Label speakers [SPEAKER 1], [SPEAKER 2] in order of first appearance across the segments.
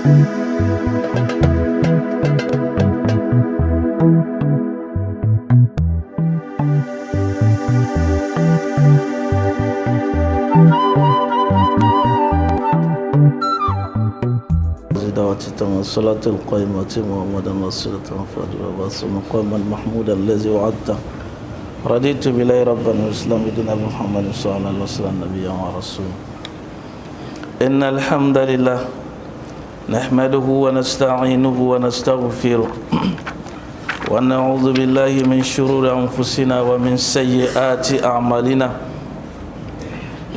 [SPEAKER 1] الصلاة القائمة محمد الصلاة الفجر وبس مقاما محمودا الذي وعدته رضيت بالله ربا والإسلام دينا محمد صلى الله عليه وسلم نبيا ورسولا. إن الحمد لله نحمده ونستعينه ونستغفره ونعوذ بالله من شرور أنفسنا ومن سيئات أعمالنا.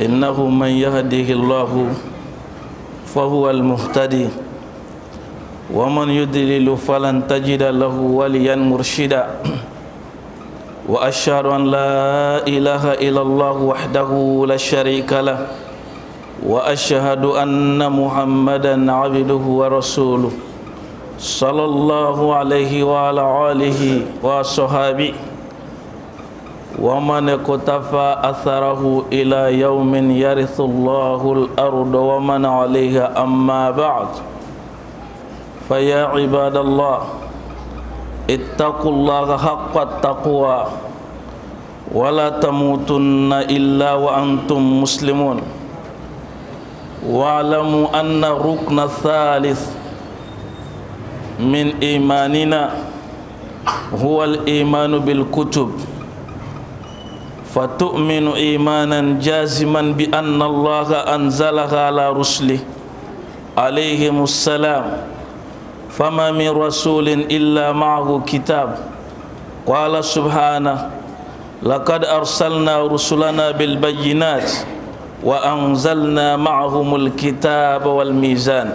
[SPEAKER 1] إنه من يهده الله فهو المهتدي ومن يضلل فلن تجد له وليا مرشدا. وأشهد أن لا إله إلا الله وحده لا شريك له وأشهد أن محمدا عبده ورسوله صلى الله عليه وعلى آله وصحبه ومن اقتفى أثره إلى يوم يرث الله الأرض ومن عليها. أما بعد، فيا عباد الله اتقوا الله حق التقوى ولا تموتن إلا وأنتم مسلمون. واعلموا أن الركن الثالث من إيماننا هو الإيمان بالكتب، فتؤمن إيمانا جازما بأن الله أنزلها على رسله عليهم السلام، فما من رسول إلا معه كتاب. قال سبحانه: لقد أرسلنا رسلنا بالبينات وأنزلنا معهم الكتاب والميزان.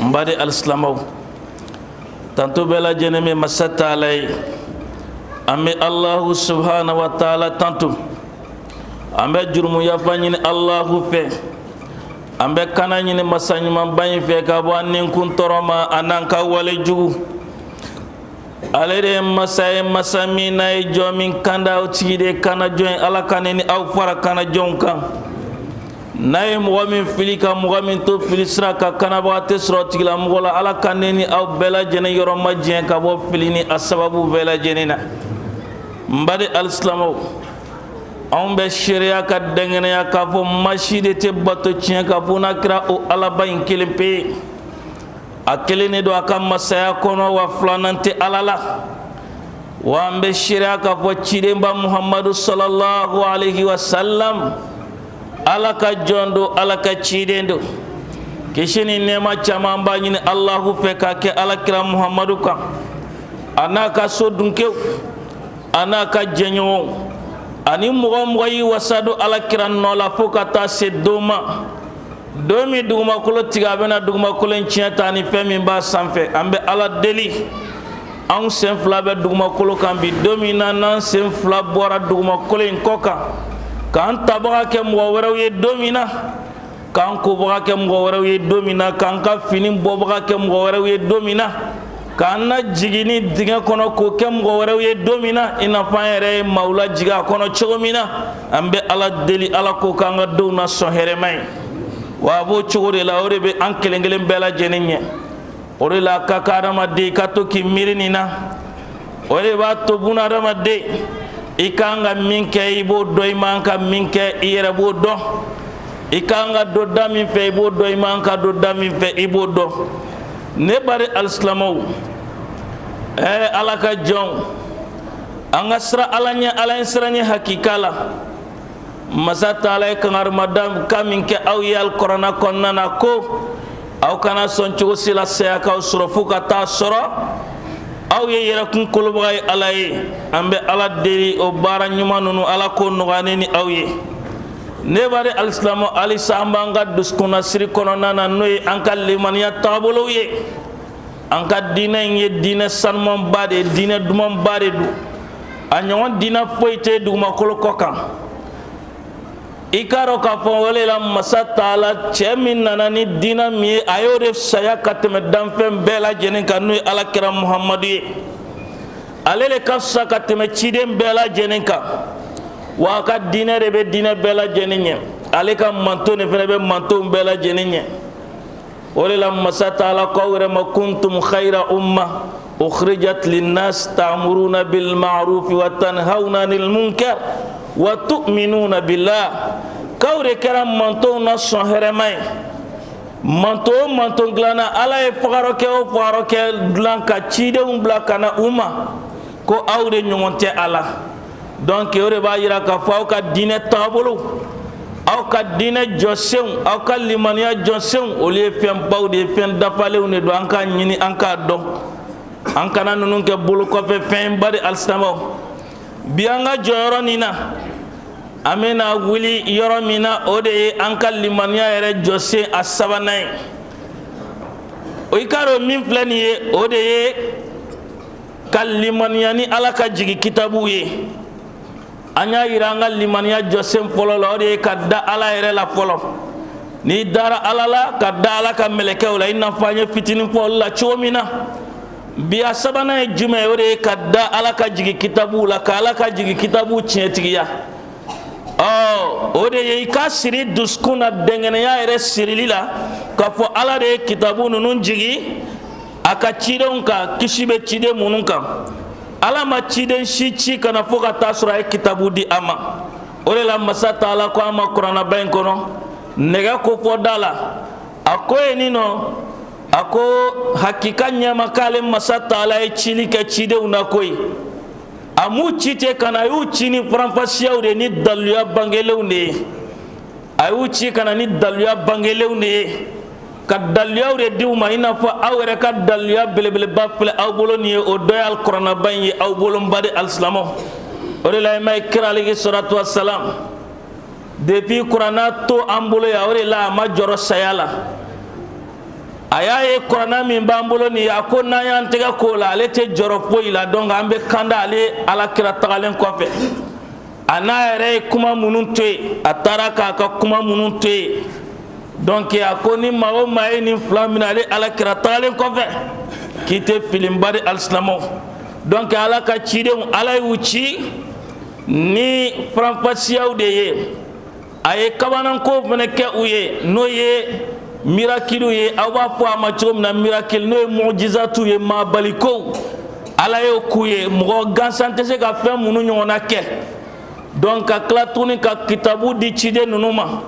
[SPEAKER 1] مبادئ الإسلام تنتو بلا جنمي مسات علي أمي الله سبحانه وتعالى تنتو أمي جرم يفاني الله في ambe kana nyini masanyi mambanyi fe ka bo anin kun toroma anan ka wale jugu alere masay masami nay jomin kanda o tide kana join ala kaneni aw fara kana jonka nay mo min filika mo min to filisra ka kana ba te sro tigla mo wala ala kaneni aw bela jene yoro majien ka bo filini asababu bela jenina mbade alislamo on be sharia ka dengene ya ka fo mashide te bato cien ka funa kra o alaba in kelimpe akelene do aka masaya kono wa flanante alala wa be sharia ka fo chidemba muhammadu sallallahu alaihi wasallam alaka jondo alaka chidendo kishini nema chama mbanyini Allahu fe ka ke alakira muhammadu ka anaka sodunke anaka jenyo ani mɔgɔ yi wasadu alakira nɔla fo ka taa se doma domi dugumakolo tigɛ a bɛna dugumakolo tiɲɛ ta ni fɛn min b'a sanfɛ. An bɛ ala deli anw sen fila bɛ dugumakolo kan bi don min na n'an sen fila bɔra dugumakolo in kɔ kan k'an tabaga kɛ mɔgɔ wɛrɛw ye don min na, k'an kobaga kɛ mɔgɔ wɛrɛw ye don min na, k'an ka fini bɔbaga kɛ mɔgɔ wɛrɛw ye don min na, k'an na jigini dingɛ kɔnɔ k'o kɛ mɔgɔ wɛrɛw ye don min na i n'a fɔ an yɛrɛ ye maaw lajigin a kɔnɔ cogo min na. An bɛ ala deli ala ko k'an ka denw na sɔn hɛrɛma ye, wa a b'o cogo de la. O de bɛ an kelen kelen bɛɛ lajɛlen ɲɛ. O de la a ka kan adamaden i ka to k'i miiri nin na. O de b'a to buna adamaden i kan ka min kɛ i b'o dɔn, i man ka min kɛ i yɛrɛ b'o dɔn. I kan ka don da min fɛ i b'o dɔn, i man ka don da min fɛ i b'o dɔn. Ne bari alisilamaw ala ka jɔn an ka sira ala ɲɛ, ala ye sira ɲɛ hakika la. masa taala ye kangarima ka min kɛ aw ye alikɔrɔna kɔnɔna na ko aw kana sɔn cogo si la saya k'aw sɔrɔ fo ka taa sɔrɔ aw ye yɛrɛkun kolobaga ye ala ye. An bɛ ala deli o baara ɲuman ninnu ala ko nɔgɔya ne ni aw ye. Ne bari alisilamo halisa an b'an ka dusukun siri kɔnɔna na n'o ye an ka limaniya taabolow ye. An ka diinɛ in ye diinɛ sanumanba de ye, diinɛ dumanba de don. A ɲɔgɔn diinɛ foyi tɛ dugumakolo kɔ kan. I k'a dɔn k'a fɔ o de la masa taala cɛ min nana ni diinɛ min ye a y'o de saya ka tɛmɛ danfɛn bɛɛ lajɛlen kan n'o ye alakira muhamadu ye. Ale de ka fisa ka tɛmɛ ciden bɛɛ lajɛlen kan, wa a ka diinɛ de bɛ diinɛ bɛɛ lajɛlen ɲɛ. Ale ka manto de fana bɛ mantow bɛɛ lajɛlen ɲɛ. ولله مسات على قول ما كنتم خير أمة أخرجت للناس تأمرون بالمعروف وتنهون عن المنكر وتؤمنون بالله كور كرام منتو نص هرمي manto glana ala e fagaroke glan ka cide bla kana ko awre nyonte ala donc yore ba yira ka faw ka dine tabulu aw ka dine josew aw ka limaniya josew o le fem bawde fen dafale ne do anka nyini anka do anka nanun ke bulu ko fe fen bari alstamo bianga joro nina amena wuli yoro mina ode ankal limaniya yere jose asabanay o ikaro min flani ye ode ye kal limaniya ni ala ka jigi kitabu ye anya iranga limaniya jose fololo ode kadda ala yere la folo ni dara ala la kadda ala ka meleke wala inna fanya fitini fo la chomina biya sabanay jume ode kadda ala ka jigi kitabu la ka ala ka jigi kitabu chetiya ode ye ka siri duskuna dengene ya ere sirilila ka fo ala de kitabu nunun jigi aka cidon ka kishibe cide munun ka ala ma ciden shici kana fo ka tasura kitabu di ama ode la masata ala ko ama qur'ana bayin kono nega ko fo dala ako enino ako hakika nyama kale masata ala e cili ke cide una koy amu cite kana yu cini franfasiyaw de ni daluya bangelew ne ayu ci kana ni daluya bangelew ne ka daluya de diwma ina fa awre ka daluya belebele bafle aw bolo ni o doyal qur'ana banyi aw bolo mbade alislamo ore la may kira alayhi salatu wassalam depuis qur'ana to ambulo ya ore la ma joro sayala ayaye qur'ana min bambulo ni akona yan tega ko la lete joro poila donc ambe kanda ale ala kira tagalen kofe ana ere kuma munun te ataraka ka kuma munun te donc akoni mawo mai ni flamina ale ala kira tagalen kofe kite filim bari alislamo donc ala ka cide ala wuci ni franfasiyaw de ye aye kabanan ko fene ke uye no ye miracle ye awa fo ama chomna miracle no mu'jizatu ye ma baliko ala yo kuye mo gansante se ka fem munu nyona ke donc ka klatuni ka kitabu di cide nunuma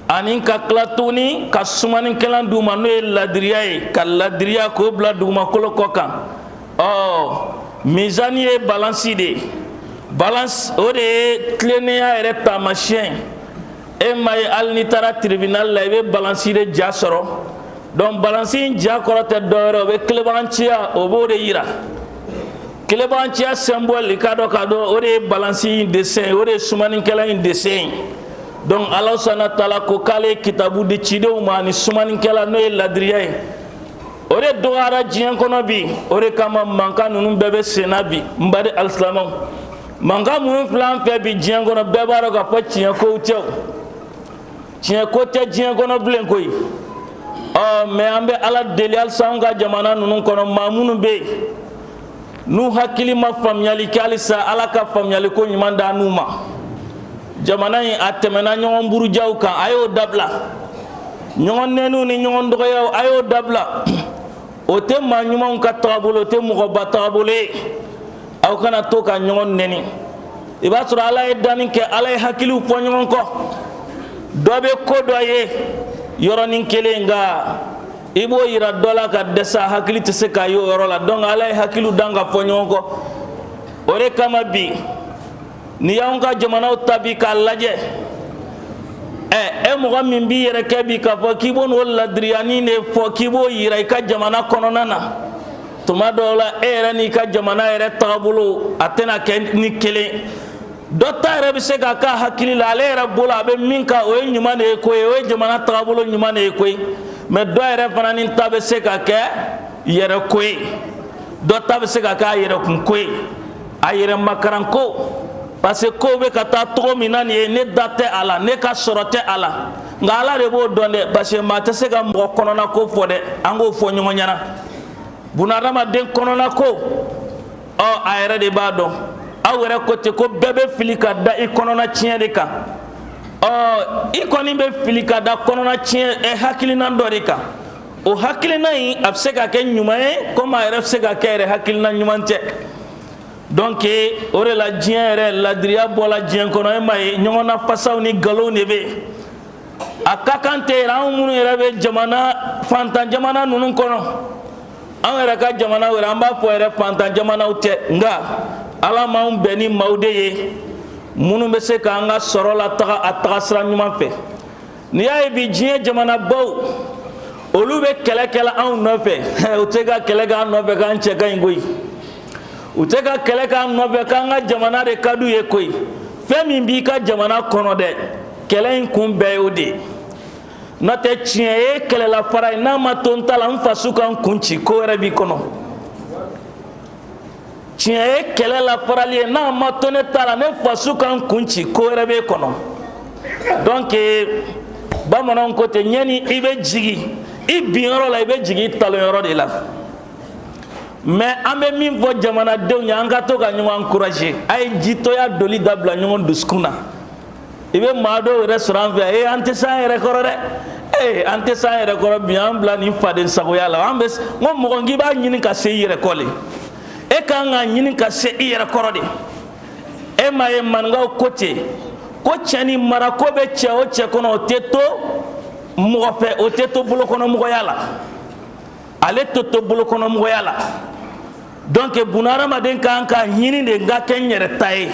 [SPEAKER 1] anin ka klatuni ka sumani kelan duma no ladriya ye ka ladriya ko bla duma kolo kokan mizani ye balance de balance ode tlenia ere tamachien e may al ni tara tribunal la be balansire jasoro donc balansin jakorote doro be klebantia o bode yira klebantia symbole kado o de balansin dessin o de sumani kala in dessin donc Allah subhanahu wa ta'ala ko kale kitabu de cidew mani sumani kala no ladriya o de doara jian kono bi o de kama manka nunun bebe senabi mbade alislamam manka mun flan fe bi jian kono bebaro ka pachian ko tew tiɲɛ ko tɛ diɲɛ kɔnɔ bilen koyi mais an bɛ ala deli halisa anw ka jamana ninnu kɔnɔ maa minnu bɛ yen n'u hakili ma faamuyali kɛ halisa ala ka faamuyali ko ɲuman da n'u ma jamana in a tɛmɛna ɲɔgɔn burujaw kan a y'o dabila ɲɔgɔn nɛniw ni ɲɔgɔn dɔgɔyaw a y'o dabila o tɛ maa ɲumanw ka tagabolo o tɛ mɔgɔba tagabolo ye aw kana to ka ɲɔgɔn nɛni i b'a sɔrɔ ala ye danni kɛ ala ye hakiliw fɔ ɲɔgɔn kɔ dɔ bɛ ko dɔ ye yɔrɔnin kelen nka i b'o yira dɔ la ka dɛsɛ hakili tɛ se k'a ye o yɔrɔ la donc ala ye hakiliw dan ka fɔ ɲɔgɔn kɔ o de kama bi ni y'anw ka jamanaw ta bi k'a lajɛ e mɔgɔ min b'i yɛrɛ kɛ bi k'a fɔ k'i b'o n'o ladiriyanin de fɔ k'i b'o yira i ka jamana kɔnɔna na tuma dɔw la e yɛrɛ n'i ka jamana yɛrɛ tagabolo a tɛna kɛ ni kelen dɔ ta yɛrɛ bɛ se k'a ka hakili la ale yɛrɛ bolo a bɛ min kan o ye ɲuman de ye koyi o ye jamana tagabolo ɲuman de ye koyi mais dɔ yɛrɛ fana ni ta bɛ se ka kɛ yɛrɛ ko ye dɔ ta bɛ se ka kɛ a yɛrɛkun ko ye a yɛrɛ makaran ko parce que kow bɛ ka taa cogo min na nin ye ne da tɛ a la ne ka sɔrɔ tɛ a la nka ala de b'o dɔn dɛ parce que maa tɛ se ka mɔgɔ kɔnɔna ko fɔ dɛ an k'o fɔ ɲɔgɔn ɲɛna bunadamaden kɔnɔna ko a yɛrɛ de b'a dɔn aw yɛrɛ ko ten ko bɛɛ bɛ fili ka da i kɔnɔna tiɲɛ de kan i kɔni bɛ fili ka da kɔnɔna tiɲɛ hakilina dɔ de kan o hakilina yi a bɛ se ka kɛ ɲuman ye komi a yɛrɛ bɛ se ka kɛ yɛrɛ hakilina ɲuman tɛ donc o de la diɲɛ yɛrɛ ladiriya bɔla diɲɛ kɔnɔ e m'a ye ɲɔgɔn na fasaw ni nkalonw de bɛ yen a ka kan tɛ yɛrɛ anw minnu yɛrɛ bɛ jamana fantan jamana ninnu kɔnɔ anw yɛrɛ ka jamana wɛrɛ an b'a fɔ yɛrɛ fantan jamanaw tɛ nka ala m'anw bɛn ni maaw de ye minnu bɛ se k'an ka sɔrɔ lataga a tagasira ɲuman fɛ n'i y'a ye bi diɲɛ jamanabaw olu bɛ kɛlɛ kɛla anw nɔfɛ u tɛ ka kɛlɛ k'an nɔfɛ k'an cɛ ka ɲi koyi u tɛ ka kɛlɛ k'an nɔfɛ k'an ka jamana de ka d'u ye koyi fɛn min b'i ka jamana kɔnɔ dɛ kɛlɛ in kun bɛɛ y'o de ye n'o tɛ tiɲɛ ye kɛlɛla fara ye n'a ma to n ta la n faso ka n kun ci ko wɛrɛ b'i kɔnɔ tiɲɛ ye kɛlɛ la farali ye n'a ma to ne ta la ne faso ka n kun ci ko wɛrɛ b'e kɔnɔ donc bamananw ko ten ɲɛni i bɛ jigi i bin yɔrɔ la i bɛ jigi i talon yɔrɔ de la mais an bɛ min fɔ jamanadenw ye an ka to ka ɲɔgɔn encourager a ye jitoya doli dabila ɲɔgɔn dusukun na i bɛ maa dɔw yɛrɛ sɔrɔ an fɛ an tɛ se an yɛrɛ kɔrɔ dɛ an tɛ se an yɛrɛ kɔrɔ bi an bila nin faden sagoya la an bɛ n ko mɔgɔ k'i b'a ɲini ka se i yɛrɛ kɔ de e kan ka ɲini ka se i yɛrɛ kɔrɔ de e m'a ye maninkaw ko ten ko cɛ ni mara ko bɛ cɛ o cɛ kɔnɔ o tɛ to mɔgɔ fɛ o tɛ to bolokɔnɔmɔgɔya la ale tɛ to bolokɔnɔmɔgɔya la donc bunahadamaden kan ka ɲini de n ka kɛ n yɛrɛ ta ye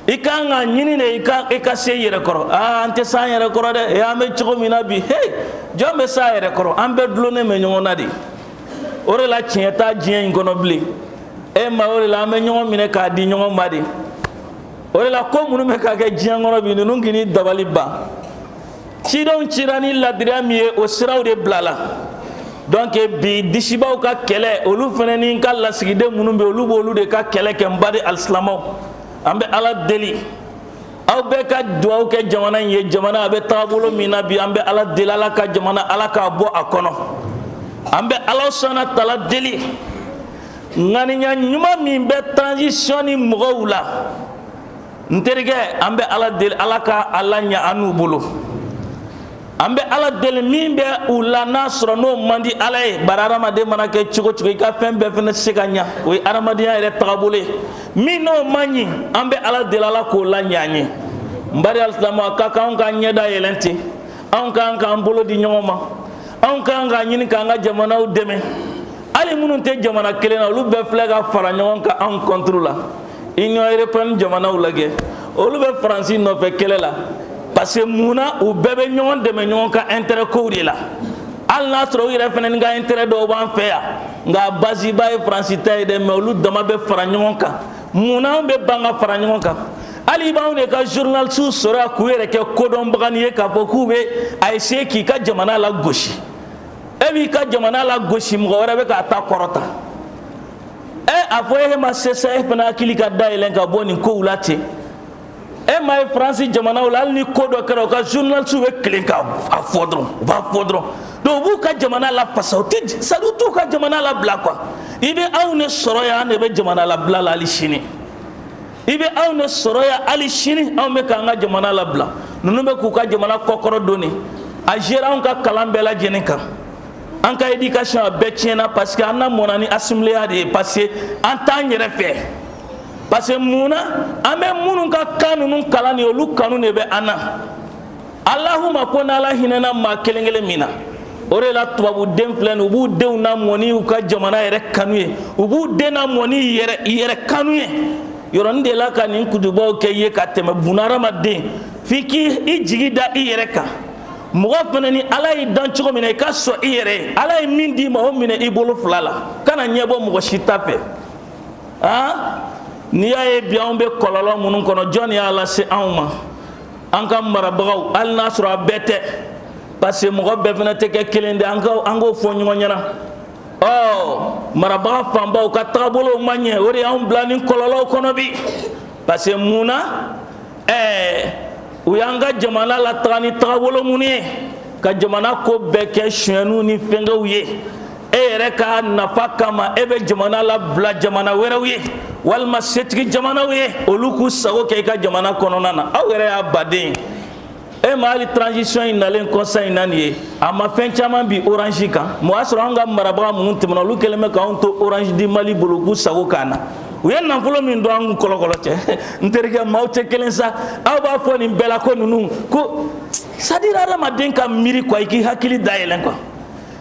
[SPEAKER 1] i kan ka ɲini de i ka se i yɛrɛ kɔrɔ an tɛ se an yɛrɛ kɔrɔ dɛ an bɛ cogo min na bi jɔn bɛ se a yɛrɛ kɔrɔ an bɛɛ dulonnen bɛ ɲɔgɔn na de o de la tiɲɛ t'a diɲɛ in kɔnɔ bilen ma o de la an bɛ ɲɔgɔn minɛ k'a di ɲɔgɔn ma de o de la ko minnu bɛ ka kɛ diɲɛ kɔnɔ bi ninnu k'i ni dabali ban cidenw cira ni ladiriya min ye o siraw de bilala donc bi disibaw ka kɛlɛ olu fana ni ka lasigiden minnu bɛ olu b'olu de ka kɛlɛ kɛ n ba de alisilamɛw an bɛ ala deli aw bɛɛ ka dugawu kɛ jamana in ye jamana a bɛ taabolo min na bi an bɛ ala deli ala ka jamana ala k'a bɔ a kɔnɔ an bɛ ala sɔnna tala deli ŋaniya ɲuman min bɛ transition ni mɔgɔw la n terikɛ an bɛ ala deli ala ka ala ɲɛ an n'u bolo an bɛ ala deli min bɛ u la n'a sɔrɔ n'o man di ala ye bari adamaden mana kɛ cogo cogo i ka fɛn bɛɛ fana tɛ se ka ɲa o ye adamadenya yɛrɛ tagabolo ye min n'o man ɲi an bɛ ala deli ala k'o la ɲɛ an ye n bari alisilamɛw a ka kan anw ka ɲɛda yɛlɛn ten anw ka kan k'an bolo di ɲɔgɔn ma anw ka kan ka ɲini k'an ka jamanaw dɛmɛ hali minnu tɛ jamana kelen na olu bɛɛ filɛ ka fara ɲɔgɔn kan anw contre la union européenne jamanaw lajɛ olu bɛ faransi nɔfɛ kɛlɛ la parce que munna u bɛɛ bɛ ɲɔgɔn dɛmɛ ɲɔgɔn ka intérêt kow de la hali n'a sɔrɔ u yɛrɛ fana ni ka intérêt dɔw b'an fɛ yan nka base ba ye faransi ta ye dɛ mais olu dama bɛ fara ɲɔgɔn kan munna anw bɛ ban ka fara ɲɔgɔn kan hali i b'anw de ka journalistes sɔrɔ yan k'u yɛrɛ kɛ kodɔnbaga ni ye k'a fɔ k'u bɛ a essayer k'i ka jamana lagosi e b'i ka jamana lagosi mɔgɔ wɛrɛ bɛ k'a ta kɔrɔta a fɔ e ma se sa e fana hakili ka dayɛlɛn ka bɔ nin kow la ten e ma ye faransi jamanaw la hali ni ko dɔ kɛra u ka journalistes bɛ tilen k'a fɔ dɔrɔn u b'a fɔ dɔrɔn donc u b'u ka jamana lafasa u t'u ka jamana labila quoi i bɛ anw de sɔrɔ yan an de bɛ jamana labila la hali sini i bɛ anw de sɔrɔ yan hali sini anw bɛ k'an ka jamana labila ninnu bɛ k'u ka jamana kɔkɔrɔ donni a géré anw ka kalan bɛɛ lajɛlen kan an ka éducation a bɛɛ tiɲɛna parce que an na mɔnna ni assimiléya de ye parce que an t'an yɛrɛ fɛ parce que munna an bɛ minnu ka kan ninnu kalan ni olu kanu de bɛ an na alahuma ko n'ala hinɛna maa kelen kelen min na o de la tubabuden filɛ nin u b'u denw lamɔ ni u ka jamana yɛrɛ kanu ye u b'u den lamɔ ni yɛrɛ kanu ye yɔrɔnin de la ka nin kutubaw kɛ i ye ka tɛmɛ bunahadamaden f'i k'i jigi da i yɛrɛ kan mɔgɔ fana ni ala y'i dan cogo min na i ka sɔn i yɛrɛ ye ala ye min d'i ma o minɛ i bolo fila la kana ɲɛbɔ mɔgɔ si ta fɛ n'i y'a ye bi anw bɛ kɔlɔlɔ minnu kɔnɔ jɔn y'a lase anw ma an ka marabagaw hali n'a sɔrɔ a bɛɛ tɛ parce que mɔgɔ bɛɛ fana tɛ kɛ kelen de an k'o fɔ ɲɔgɔn ɲɛna marabaga fanbaw ka tagabolow ma ɲɛ o de y'anw bila nin kɔlɔlɔw kɔnɔ bi parce que munna u y'an ka jamana lataga ni tagabolo minnu ye ka jamana ko bɛɛ kɛ sonyɛniw ni fɛnkɛw ye e yɛrɛ ka nafa kama e bɛ jamana labila jamana wɛrɛw ye walima setigi jamanaw ye olu k'u sago kɛ i ka jamana kɔnɔna na aw yɛrɛ y'a baden mali transition in nalen conseil nani ama fen chaman bi orange kan mo asro anga maraba mun temna lu keleme ka on to orange di mali bulugu sago kana uyen nan fulo min do an kolokolo te nterike mawte kelen sa aba fo ni bela ko nunu ko sadira rama den ka miri ko iki hakili dayelen ko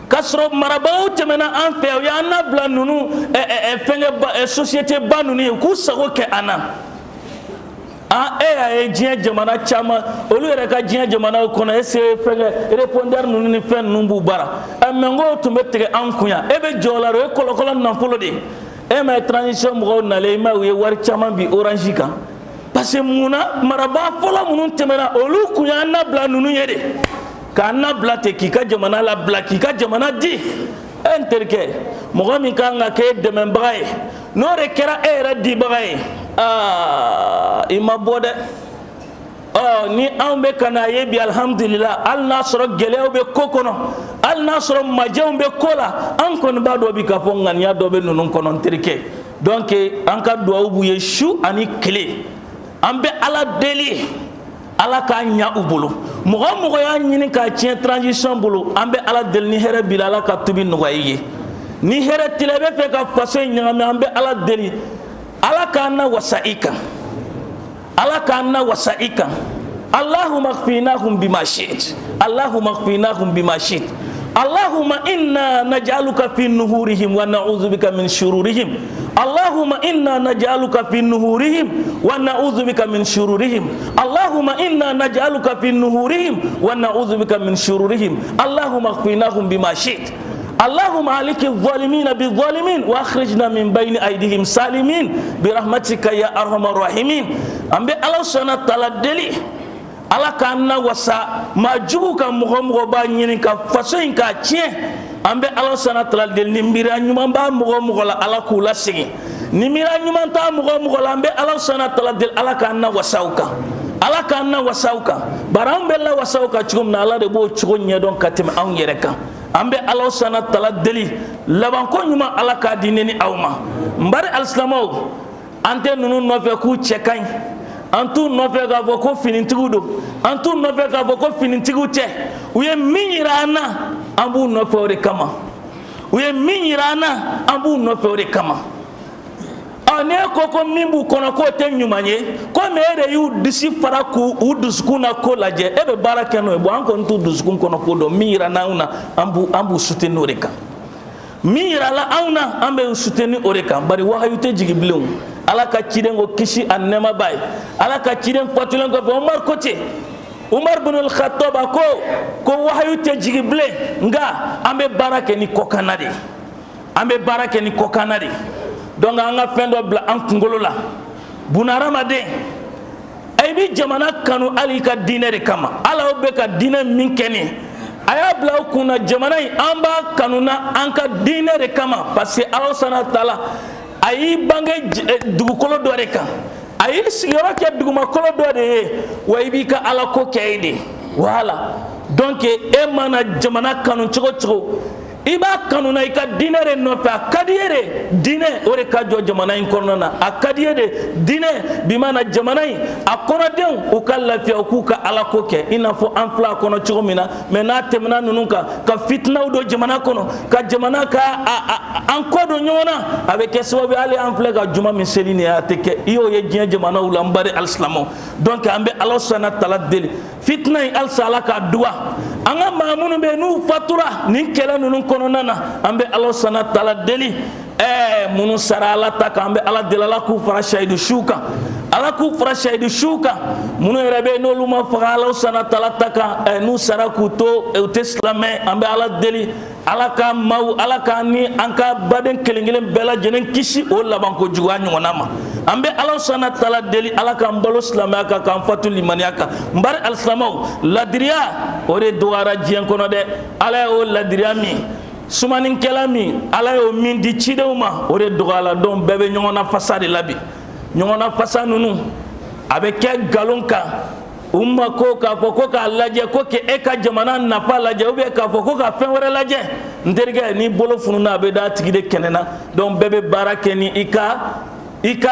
[SPEAKER 1] kasro maraba temena an fe ya na bla nunu fenge société ba nunu ku sago ke ana jiɲɛ jamana caman olu yɛrɛ ka jiɲɛ jamana kɔnɔ ese fɛngɛ répondeur ninnu ni fɛn ninnu b'u bara mais n ko tun bɛ tigɛ an kun yan e bɛ jɔ la o ye kɔlɔkɔlɔ nafolo de e ma transition mɔgɔw nalen i ma u ye wari caman bi orange kan parce que munna marabaa fɔlɔ minnu tɛmɛna olu kun y'an nabila ninnu ye de k'an nabila ten k'i ka jamana labila k'i ka jamana di n terikɛ mɔgɔ min kan ka kɛ dɛmɛbaga ye n'o de kɛra e yɛrɛ dibaga ye i ma bɔ dɛ ni anw bɛ ka n'a ye bi alhamdulillah hali n'a sɔrɔ gɛlɛyaw bɛ ko kɔnɔ hali n'a sɔrɔ majɛw bɛ ko la an kɔni b'a dɔn bi k'a fɔ ŋaniya dɔ bɛ ninnu kɔnɔ n terikɛ donc an ka duwawu b'u ye su ani tile an bɛ ala deli ala k'a ɲa u bolo mɔgɔ mɔgɔ y'a ɲini k'a tiɲɛ transition bolo an bɛ ala deli ni hɛrɛ b'i la ala ka tubi nɔgɔya i ye ni hɛrɛ tila i bɛ fɛ ka faso in ɲagami an bɛ ala deli ala k'an na wasa i kan ala k'an na wasa i kan allahumma kfinahum bima shi'ta allahumma kfinahum bima shi'ta allahumma inna naj'aluka fi nuhurihim wa na'udhu bika min shururihim allahumma inna naj'aluka fi nuhurihim wa na'udhu bika min shururihim allahumma inna naj'aluka fi nuhurihim wa na'udhu bika min shururihim allahumma kfinahum bima shi'ta اللهم عليك الظالمين بالظالمين واخرجنا من بين ايديهم سالمين برحمتك يا ارحم الراحمين امبي الله سبحانه وتعالى دلي ala kana wasa majugu ka mogo ba nyini ka faso in ka tie ambe Allah subhanahu wa ta'ala del nimira nyuma ba mogo la ala kula sigi nimira nyuma ta mogo la ambe Allah subhanahu wa ta'ala del ala kana wasauka ala kana wasauka barambe la wasauka chugum na ala de bo chugo nyedon katim an yereka ambe Allah subhanahu wa ta'ala deli laban ko nyuma ala ka dineni awma mbari alislamaw ante nunu nofe ku chekain antu nofe ga boko finintigu do antu nofe ga boko finintigu te uye minyirana ambu nofe ore kama uye minyirana ambu nofe ore kama ane koko mimbu kono ko te nyumanye ko mere yu disi fara ku udusku na ko laje ebe baraka no ebo anko ntu dusku kono ko do minyirana una ambu suteni ore kama minyirala auna ambe suteni ore kama bari wahayute jigibleu ala ka ciren go kisi annema bay ala ka ciren fatulen go Umar kote Umar bin al-Khattab ko wahyu te jigible nga ambe barake ni kokanade ambe barake ni kokanade donc anga fendo bla an kungolo la bunaramade ay bi jamana kanu ali ka dinere kama ala obbe ka dine min keni aya bla kuna jamana amba kanuna anka dinere kama parce que Allah subhanahu wa ta'ala ayi bange dugukolo do reka ayi sigoro ke duguma kolo do de wa ibi ka ala ko kayde wala donc e mana jamana kanu chogo iba kanuna ika dinere no fa kadiyere dine ore ka jo jamana in korona akadiyere dine bi mana jamana akona den u kala fi ku ka ala ko ke ina fo amfla kono chogo mina mena temna nununka ka fitna do jamana kono ka jamana ka an ko do nyona avec sababu ali amfla ka juma min selini ateke iyo ye jien jamana ulambare alislamo donc ambe Allah subhanahu wa ta'ala deli fitna al sala ka dua anga mamunu be nu fatura ni kela nunun nana ambe Allah subhanahu wa ta'ala deli munu sara ala taka ambe ala delala ku fara shaidu shuka ala ku fara shaidu shuka munu rebe no luma fara Allah subhanahu wa ta'ala taka nu sara ku to islamé ambe ala deli ala ka mau ala ka ni anka baden kelengelen bela jenen kisi o laban ko juwa nyona ma ambe Allah subhanahu wa ta'ala deli ala ka mbalo islamé ka kan fatul limaniaka mbar al islamaw ladriya ore duara jien kono de ala o ladriya mi sumanin kelami ala yo min di cidewma ore dogala don bebe nyona fasade labi nyona fasanunu abe ke galonka umma ko ka foko ka laje ko ke e ka jamana na pa laje ube ka foko ka fen wore laje nderge ni bolo fununa be da tigide kenena don bebe barake ni ika ika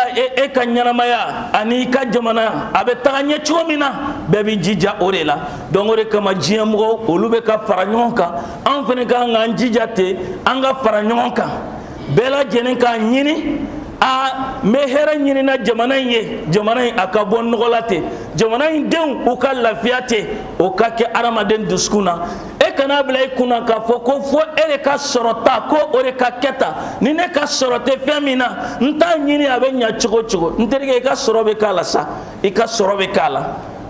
[SPEAKER 1] ka ɲanamaya ani ka jamana a bɛ taga ɲɛ cogo min na bɛɛ bɛ jija o de la donc o de kama diɲɛ mɔgɔw olu bɛ ka fara ɲɔgɔn kan an fana ka kan k'an jija ten an ka fara ɲɔgɔn kan bɛɛ lajɛlen k'a ɲini n bɛ hɛrɛ ɲinina jamana in ye jamana in a ka bɔ nɔgɔ la ten jamana in denw u ka lafiya ten o ka kɛ adamaden dusukun na e kana bila i kunna k'a fɔ ko fo e de ka sɔrɔ ta ko o de ka kɛ tan ni ne ka sɔrɔ tɛ fɛn min na n t'a ɲini a bɛ ɲɛ cogo cogo n terikɛ i ka sɔrɔ bɛ k'a la sa i ka sɔrɔ bɛ k'a la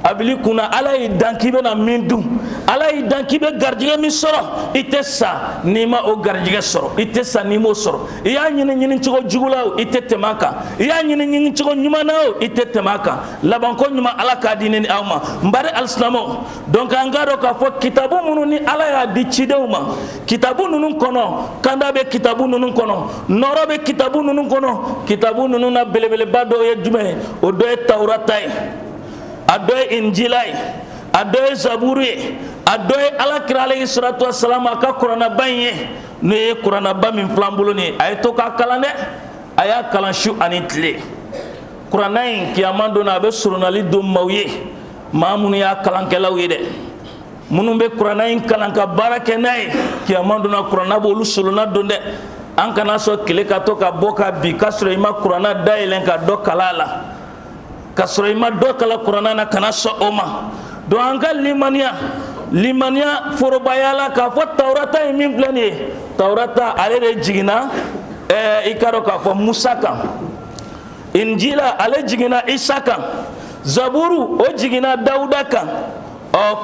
[SPEAKER 1] a bili kunna ala y'i dan k'i bɛna min dun ala y'i dan k'i bɛ garijɛgɛ min sɔrɔ i tɛ sa n'i ma o garijɛgɛ sɔrɔ i tɛ sa n'i m'o sɔrɔ i y'a ɲini ɲini cogo jugu la o i tɛ tɛmɛ a kan i y'a ɲini ɲini cogo ɲuman na o i tɛ tɛmɛ a kan labanko ɲuman ala k'a di ne ni aw ma n bari alisilamɛw donc an k'a dɔn k'a fɔ kitabu minnu ni ala y'a di cidenw ma kitabu ninnu kɔnɔ kanda bɛ kitabu ninnu kɔnɔ nɔrɔ bɛ kitabu ninnu kɔnɔ kitabu ninnu na belebeleba dɔ ye jumɛn ye o dɔ ye tawurata ye a dɔ ye injila ye a dɔ ye zaburu ye a dɔ ye alakira alayhi salatu wasalam a ka kuranaba in ye n'o ye kuranaba min filan bolo nin ye a ye to k'a kalan dɛ a y'a kalan su ani tile kuranna in kiyama don na a bɛ surunali don maaw ye maa minnu y'a kalankɛlaw ye dɛ minnu bɛ kuranna in kalan ka baara kɛ n'a ye kiyama don na kuranna b'olu solonna don dɛ an kana sɔn tile ka to ka bɔ ka bin k'a sɔrɔ i ma kuranna dayɛlɛn ka dɔ kala a la ka sɔrɔ i ma dɔ kala kuranna na kana sɔn o ma donc an ka limaniya forobaya la k'a fɔ tawurata ye min filɛ nin ye tawurata ale de jiginna i ka dɔn k'a fɔ musa kan injila ale jiginna isa kan zaburu o jiginna dawuda kan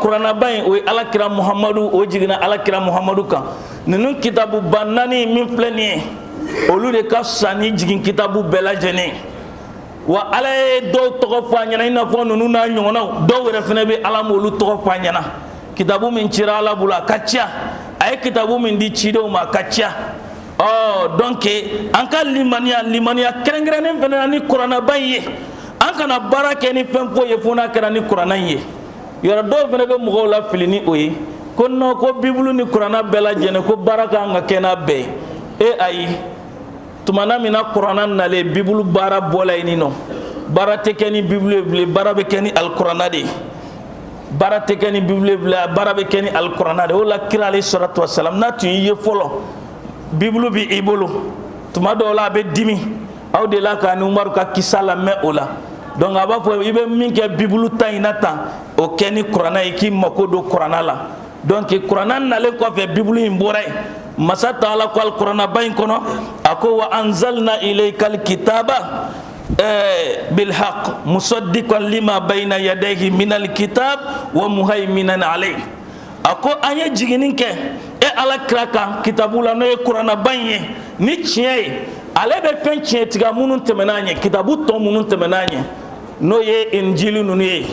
[SPEAKER 1] kuranaba in o ye alakira muhamadu o jiginna alakira muhamadu kan ninnu kitabu ba naani min filɛ nin ye olu de ka fisa ni jigin kitabu bɛɛ lajɛlen wa ala ye dɔw tɔgɔ fɔ a ɲɛna i n'a fɔ ninnu n'a ɲɔgɔnnaw dɔw yɛrɛ fana bɛ ala m'olu tɔgɔ fɔ a ɲɛna kitabu min cira ala bolo a ka ca a ye kitabu min di cidenw ma a ka ca donc an ka limaniya kɛrɛnkɛrɛnnen fana ni kuranaba in ye an kana baara kɛ ni fɛn foyi ye fo n'a kɛra ni kuranna in ye yɔrɔ dɔw fana bɛ mɔgɔw la fili ni o ye ko non ko bibulu ni kuranna bɛɛ lajɛlen ko baara kan ka kɛ n'a bɛɛ ye ayi tumana min na kuranna nalen bibulu baara bɔla yen nɔ baara tɛ kɛ ni bibulu ye bilen baara bɛ kɛ ni alikuranna de ye baara tɛ kɛ ni bibulu ye bilen baara bɛ kɛ ni alikuranna de ye o la kira alayhi salatu wasalam n'a tun y'i ye fɔlɔ bibulu bɛ i bolo tuma dɔw la a bɛ dimi aw de la k'a ni umaru ka kisa lamɛn o la donc a b'a fɔ i bɛ min kɛ bibulu ta in na tan o kɛ ni kuranna ye k'i mako don kuranna la donc kuranna nalen kɔfɛ bibulu in bɔra yen masa taala ko alkuranaba in kɔnɔ a ko wa anzalna ilayka alkitaba bilhaq musaddiqan lima bayna yadayhi min alkitab wa muhaiminan alayhi a ko an ye jiginni kɛ ala kira kan kitabu la n'o ye kuranaba in ye ni tiɲɛ ye ale bɛ fɛn tiɲɛ tigɛ minnu tɛmɛna an ɲɛ kitabu tɔ minnu tɛmɛna an ɲɛ n'o ye injili ninnu ye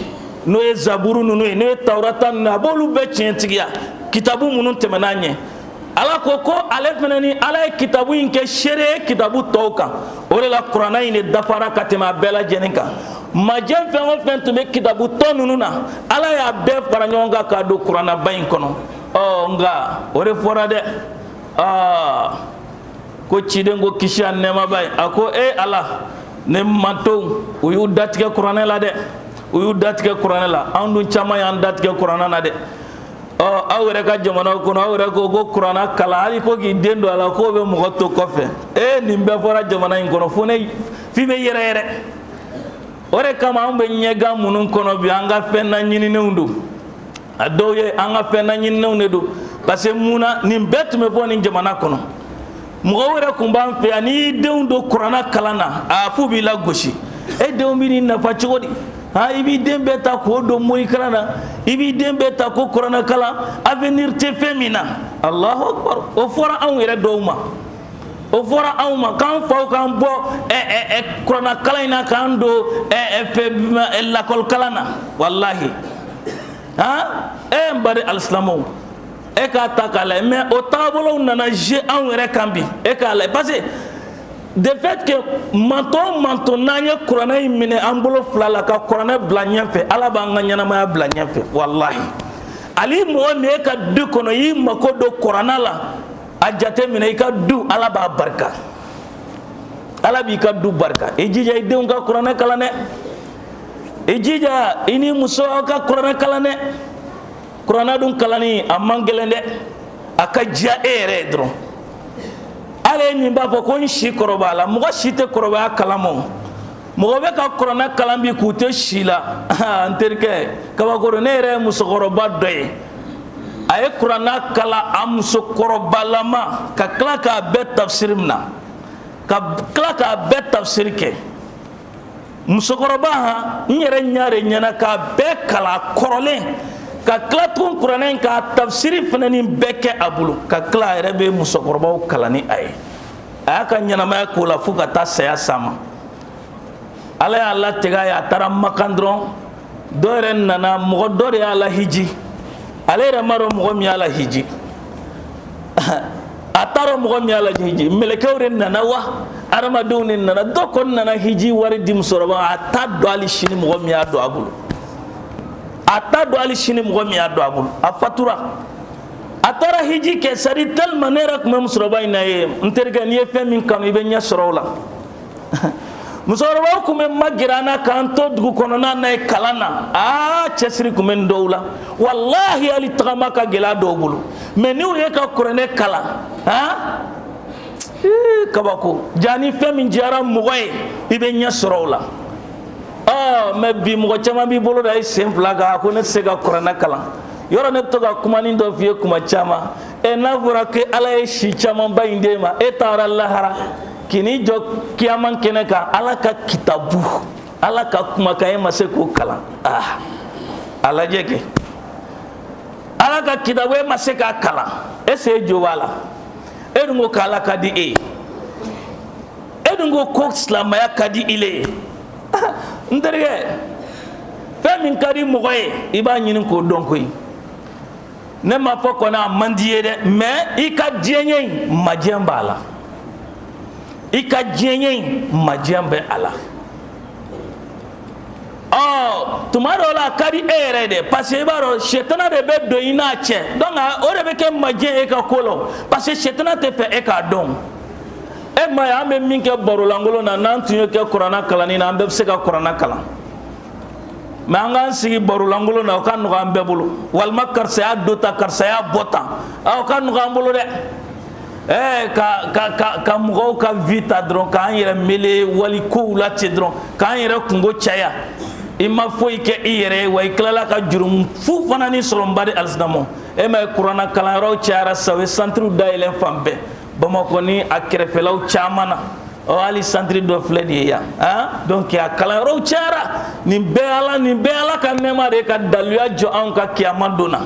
[SPEAKER 1] n'o ye zaburu ninnu ye n'o ye tawurata ninnu a b'olu bɛɛ tiɲɛ tigiya kitabu minnu tɛmɛna an ɲɛ ala ko ko ale fana ni ala ye kitabu in kɛ seere ye kitabu tɔw kan o de la kuranna in de dafara ka tɛmɛ a bɛɛ lajɛlen kan majɛ fɛn o fɛn tun bɛ kitabu tɔ ninnu na ala y'a bɛɛ fara ɲɔgɔn kan k'a don kuranaba in kɔnɔ nka o de fɔra dɛ ko ciden ko kisi ani nɛɛmaba ye a ko ala ne mantonw u y'u datigɛ kuranɛ la dɛ u y'u datigɛ kuranɛ la anw dun caman y'an datigɛ kuranɛ na dɛ aw yɛrɛ ka jamanaw kɔnɔ aw yɛrɛ ko kuranna kalan hali ko k'i den don a la k'o bɛ mɔgɔ to kɔfɛ nin bɛɛ fɔra jamana in kɔnɔ f'i bɛ yɛrɛ yɛrɛ o de kama anw bɛ ɲɛgan minnu kɔnɔ bi an ka fɛn na ɲininenw don a dɔw ye an ka fɛn na ɲininenw de don parce que mun na nin bɛɛ tun bɛ fɔ nin jamana kɔnɔ mɔgɔw yɛrɛ tun b'an fɛ yan n'i y'i denw don kuranna kalan na f'u b'i lagosi denw bɛ nin nafa cogo di i b'i den bɛɛ ta k'o don morikalan na i b'i den bɛɛ ta ko kuranna kalan avenir tɛ fɛn min na alahu akbar o fɔra anw yɛrɛ dɔw ma o fɔra anw ma k'an faw k'an bɔ kuranna kalan in na k'an don lakɔli kalan na walahi n bari alisilamɛw k'a ta k'a lajɛ mais o taabolow nana je anw yɛrɛ kan bi k'a lajɛ parce que de fait que manton n'an ye kuranɛ in minɛ an bolo fila la ka kuranɛ bila ɲɛfɛ ala b'an ka ɲɛnamaya bila ɲɛfɛ walahi ali mɔgɔ min ka du kɔnɔ y'i mako don kuranɛ la a jate minɛ i ka du ala b'a barika ala b'i ka du barika i jija i denw ka kuranɛ kalan dɛ i jija i ni muso ka kuranɛ kalan dɛ kuranɛ dun kalanni a man gɛlɛn dɛ a ka diya e yɛrɛ ye dɔrɔn ale min b'a fɔ ko n si kɔrɔbaya la mɔgɔ si tɛ kɔrɔbaya kalama o mɔgɔ bɛ ka kuranɛ kalan bi k'u tɛ si la n terikɛ kabakoro ne yɛrɛ ye musokɔrɔba dɔ ye a ye kuranɛ kalan a musokɔrɔbalama ka tila k'a bɛɛ tafsiri minɛ ka tila k'a bɛɛ tafsiri kɛ musokɔrɔba n yɛrɛ ɲare ɲɛna k'a bɛɛ kalan kɔrɔlen ka tila tugun kuranɛ in k'a tafsiri fana ni bɛɛ kɛ a bolo ka tila a yɛrɛ bɛ musokɔrɔbaw kalan ni a ye a y'a ka ɲɛnamaya k'o la fo ka taa saya s'a ma ala y'a latigɛ a ye a taara Makan dɔrɔn dɔ yɛrɛ nana mɔgɔ dɔ de y'a lahiji ale yɛrɛ ma dɔn mɔgɔ min y'a lahiji a t'a dɔn mɔgɔ min y'a lahiji mɛlɛkɛw de nana wa adamadenw de nana dɔ kɔni nana hiji wari di musokɔrɔba a t'a dɔn hali sini mɔgɔ min y'a don a bolo a t'a dɔn hali sini mɔgɔ min y'a don a bolo a fatura a taara hiji kɛ c'est à dire tellement ne yɛrɛ tun bɛ musokɔrɔba in na ye n terikɛ n'i ye fɛn min kanu i bɛ ɲɛ sɔrɔ o la musokɔrɔbaw tun bɛ magɛrɛ an na k'an to dugu kɔnɔna na ye kalan na cɛsiri tun bɛ nin dɔw la walahi hali tagama ka gɛlɛ a dɔw bolo mais n'u ye ka kuranɛ kalan kabako jaa ni fɛn min diyara mɔgɔ ye i bɛ ɲɛ sɔrɔ o la mais bi mɔgɔ caman b'i bolo da i sen fila kan ko ne tɛ se ka kuranɛ kalan yɔrɔ ne bɛ to ka kumanin dɔ f'i ye kuma caman n'a fɔra ko ala ye si camanba in d'e ma e taara lahara k'i n'i jɔ kiyaman kɛnɛ kan ala ka kitabu ala ka kumakan e ma se k'o kalan a lajɛ kɛ ala ka kitabu e ma se k'a kalan est-ce que e jo b'a la e dun ko k'ala ka di e ye e dun ko silamɛya ka di ile ye n terikɛ fɛn min ka di mɔgɔ ye i b'a ɲini k'o dɔn koyi ne ma fɔ kɔni a man di ye dɛ mais i ka diɲɛ in majɛ b'a la i ka diɲɛ in majɛ bɛ a la tuma dɔw la a ka di e yɛrɛ dɛ parce que i b'a dɔn sɛtana de bɛ don i n'a cɛ donc o de bɛ kɛ majɛ e ka ko la parce que sɛtana tɛ fɛ e k'a dɔn e ma ye an bɛ min kɛ barolankolon na n'an tun ye kɛ kuranɛ kalanni na an bɛɛ bɛ se ka kuranɛ kalan mais an k'an sigi barolankolon na o ka nɔgɔ an bɛɛ bolo walima karisa y'a do tan karisa y'a bɔ tan o ka nɔgɔ an bolo dɛ ka mɔgɔw ka vie ta dɔrɔn k'an yɛrɛ mele wali kow la ten dɔrɔn k'an yɛrɛ kungo caya i ma foyi kɛ i yɛrɛ ye wa i tilala ka jurumu fu fana ni sɔrɔ n ba di alisinamaw e ma ye kuranɛ kalanyɔrɔw cayara sa u ye santiриw dayɛlɛ fan bɛɛ Bamakɔ ni a kɛrɛfɛlaw caman na hali santiri dɔ filɛ nin ye yan donc a kalanyɔrɔw cayara nin bɛɛ ala ka nɛɛma de ye ka daluya jɔ anw ka kiyama don na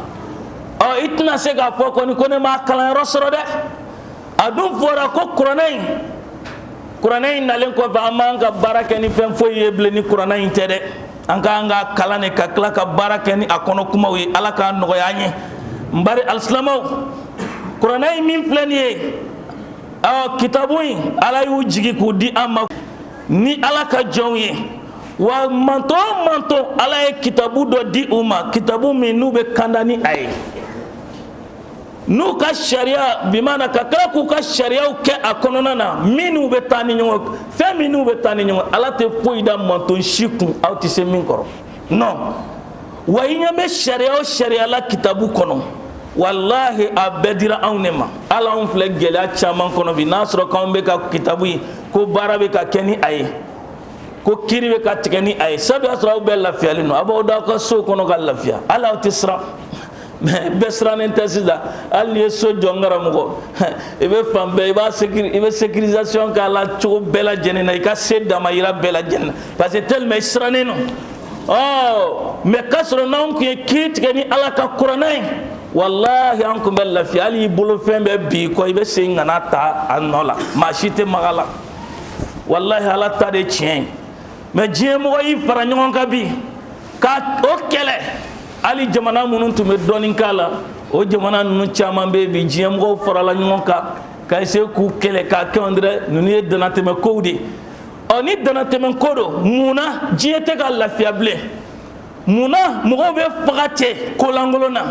[SPEAKER 1] i tɛna se k'a fɔ kɔni ko ne ma kalanyɔrɔ sɔrɔ dɛ a dun fɔra ko kuranɛ in nalen kɔfɛ an b'an ka baara kɛ ni fɛn foyi ye bilen ni kuranɛ in tɛ dɛ an k'an ka kalan de ka tila ka baara kɛ ni a kɔnɔ kumaw ye ala k'a nɔgɔya an ye n bari alisilamɛw kuranɛ in min filɛ nin ye kitabu in ala y'u jigi k'u di an ma ni ala ka jɔnw ye wa manto o manto ala ye kitabu dɔ di u ma kitabu min n'u bɛ kanda ni a ye n'u ka sariya bimana ka tila k'u ka sariyaw kɛ a kɔnɔna na minnu bɛ taa ni ɲɔgɔn fɛn minnu bɛ taa ni ɲɔgɔn ala tɛ foyi da manton si kun aw tɛ se min kɔrɔ non wa i ɲɛ bɛ sariya o sariya la kitabu kɔnɔ wallahi a bɛɛ dira anw de ma ala anw filɛ gɛlɛya caman kɔnɔ bi n'a sɔrɔ k'anw bɛ ka kitabu in ko baara bɛ ka kɛ ni a ye ko kiri bɛ ka tigɛ ni a ye sabu y'a sɔrɔ aw bɛɛ lafiyalen don a b'aw da aw ka so kɔnɔ ka lafiya hali aw tɛ siran mais bɛɛ sirannen tɛ sisan hali n'i ye so jɔ n karamɔgɔ i bɛ fan bɛɛ i bɛ sécurisation k'a la cogo bɛɛ lajɛlen na i ka se damayira bɛɛ lajɛlen na parce que tellement i sirannen don mais k'a sɔrɔ n'anw tun ye kiri tigɛ ni ala ka kuranɛ ye wallahi an kun bɛ lafiya hali i bolo fɛn bɛ bi kɔ i bɛ segin ka n'a ta a nɔ la maa si tɛ maga la wallahi ala ta de tiɲɛ ye mais diɲɛ mɔgɔ y'i fara ɲɔgɔn kan bi ka o kɛlɛ hali jamana minnu tun bɛ dɔɔnin k'a la o jamana ninnu caman bɛ yen bi diɲɛ mɔgɔw farala ɲɔgɔn kan ka essayer k'u kɛlɛ k'a kɛ on dirait ninnu ye danatɛmɛ kow de ni danatɛmɛ ko don munna diɲɛ tɛ ka lafiya bilen munna mɔgɔw bɛ faga ten kolankolon na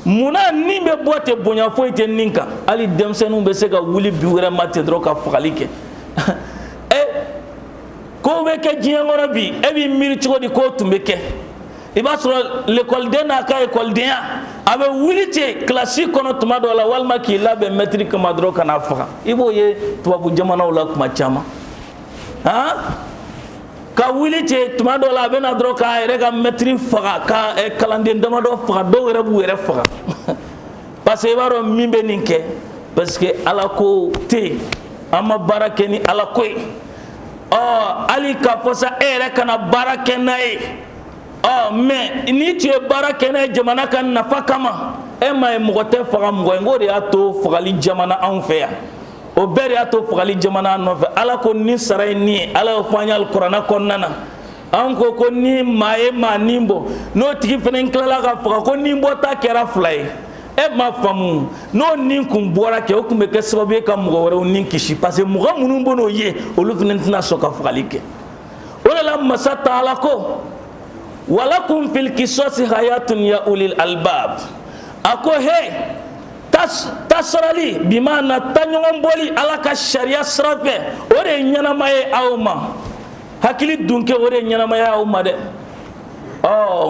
[SPEAKER 1] munna nin bɛ bɔ ten bonya foyi tɛ nin kan hali denmisɛnninw bɛ se ka wuli bi wɛrɛ ma ten dɔrɔn ka fagali kɛ be ke diɲɛ kɔnɔ bi e b'i miiri cogo di k'o tun bɛ kɛ i b'a sɔrɔ l'école n'a ka écoledenya a bɛ wuli ten kilasi kɔnɔ tuma dɔw la walima k'i labɛn mɛtiri kama dɔrɔn ka n'a faga i b'o ye tubabu jamanaw la kuma caman ka wuli ten tuma dɔw la a bɛ na dɔrɔn k'a yɛrɛ ka mɛtiri faga ka kalanden damadɔ faga dɔw yɛrɛ b'u yɛrɛ faga parce que i b'a dɔn min bɛ nin kɛ parce que ala ko tɛ yen an ma baara kɛ ni ala ko ye hali k'a fɔ sa e yɛrɛ kana baara kɛ n'a ye mais ni tu ye baara kɛ n'a ye jamana ka nafa kama e ma ye mɔgɔ tɛ faga mɔgɔ ye n ko de y'a to fagali jamana anw fɛ yan o bɛɛ de y'a to fagali jamana nɔfɛ ala ko ni sara ye nin ye ala y'o fɔ an ye alikuranɛ kɔnɔna na an ko ni maa ye maa nin bɔ n'o tigi fana tilala ka faga ko nin bɔ ta kɛra fila ye e ma faamu n'o nin kun bɔra kɛ o kun bɛ kɛ sababu ye ka mɔgɔ wɛrɛw nin kisi parce que mɔgɔ minnu bɛ n'o ye olu fana tɛna sɔn ka fagali kɛ o de la masa taala ko walakum fil qisasi hayatun ya ulil albab a ko he tasarali bi maana taɲɔgɔn boli ala ka sariya sira fɛ o de ye ɲɛnama ye aw ma hakili dunke o de ye ɲɛnama ye aw ma dɛ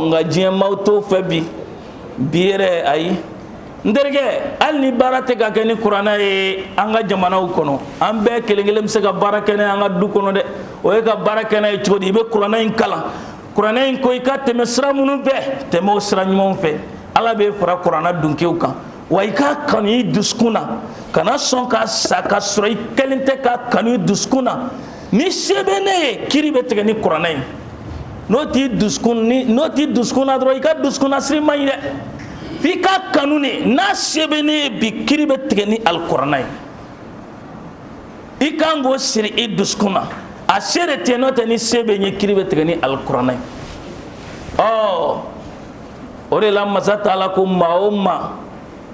[SPEAKER 1] nka diɲɛ maaw t'o fɛ bi yɛrɛ ayi n terikɛ hali ni baara tɛ ka kɛ ni kuranɛ ye an ka jamanaw kɔnɔ an bɛɛ kelen kelen bɛ se ka baara kɛ n'a ye an ka du kɔnɔ dɛ o ye ka baara kɛ n'a ye cogo di i bɛ kuranɛ in kalan kuranɛ in ko i ka tɛmɛ sira minnu fɛ tɛmɛ o sira ɲumanw fɛ ala bɛ fara kuranɛ dunkew kan wa i ka kanu i dusukun na kana sɔn ka sa ka sɔrɔ i kelen tɛ ka kanu i dusukun na ni se bɛ ne ye kiri bɛ tigɛ ni kuranɛ ye n'o t'i dusukun na dɔrɔn i ka dusukun na siri man ɲi dɛ f'i ka kanu ne n'a se bɛ ne ye bi kiri bɛ tigɛ ni alikuranɛ ye i kan k'o siri i dusukun na a se de tɛ n'o tɛ ni se bɛ ɲɛ kiri bɛ tigɛ ni alikuranɛ ye o de la masa taala ko maa o maa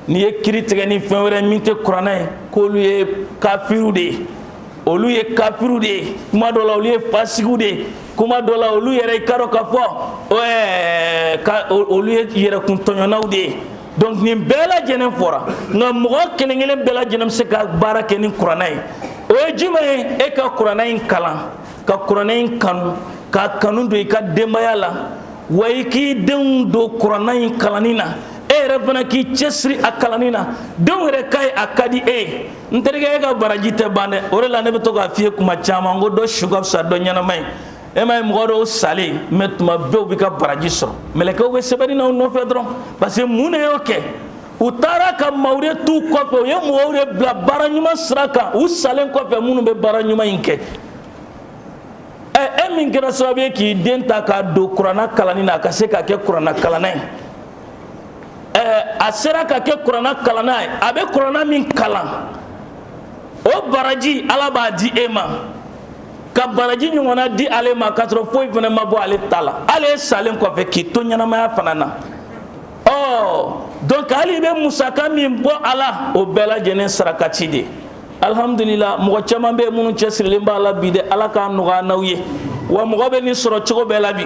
[SPEAKER 1] n'i ye kiri tigɛ ni fɛn wɛrɛ min tɛ kuranɛ ye k'olu ye kafiriw de ye olu ye kafiriw de ye kuma dɔ la olu ye fasigiw de ye kuma dɔ la olu yɛrɛ i ka dɔn k'a fɔ olu ye yɛrɛkun tɔɲɔnaw de ye donc nin bɛɛ lajɛlen fɔra nka mɔgɔ kelen kelen bɛɛ lajɛlen bɛ se ka baara kɛ ni kuranɛ ye o ye jumɛn ye e ka kuranɛ in kalan ka kuranɛ in kanu ka kanu don i ka denbaya la wa i k'i denw don kuranɛ in kalanni na e yɛrɛ fana k'i cɛsiri a kalanni na denw yɛrɛ ka ye a ka di e ye n terikɛ e ka baraji tɛ ban dɛ o de la ne bɛ to k'a f'i ye kuma caman ko dɔ su ka fisa dɔ ɲɛnama ye e ma ye mɔgɔ dɔw salen mɛ tuma bɛɛ u bɛ ka baraji sɔrɔ mɛlɛkɛw bɛ sɛbɛnni na u nɔfɛ dɔrɔn parce que mun de y'o kɛ u taara ka maaw de t'u kɔfɛ u ye mɔgɔw de bila baara ɲuman sira kan u salen kɔfɛ minnu bɛ baara ɲuman in kɛ e min kɛra sababu ye k'i den ta k'a don kuranɛ kalanni na a ka se ka kɛ kuranɛ kalanna ye a sera ka kɛ kuranɛ kalanna ye a bɛ kuranɛ min kalan o baraji ala b'a di e ma ka baraji ɲɔgɔnna di ale ma k'a sɔrɔ foyi fana ma bɔ ale ta la ale salen kɔfɛ k'i to ɲɛnamaya fana na donc hali i bɛ musaka min bɔ a la o bɛɛ lajɛlen sarakati de alhamdulillah mɔgɔ caman bɛ minnu cɛsirilen b'a la bi dɛ ala k'a nɔgɔya n'aw ye wa mɔgɔ bɛ nin sɔrɔ cogo bɛɛ la bi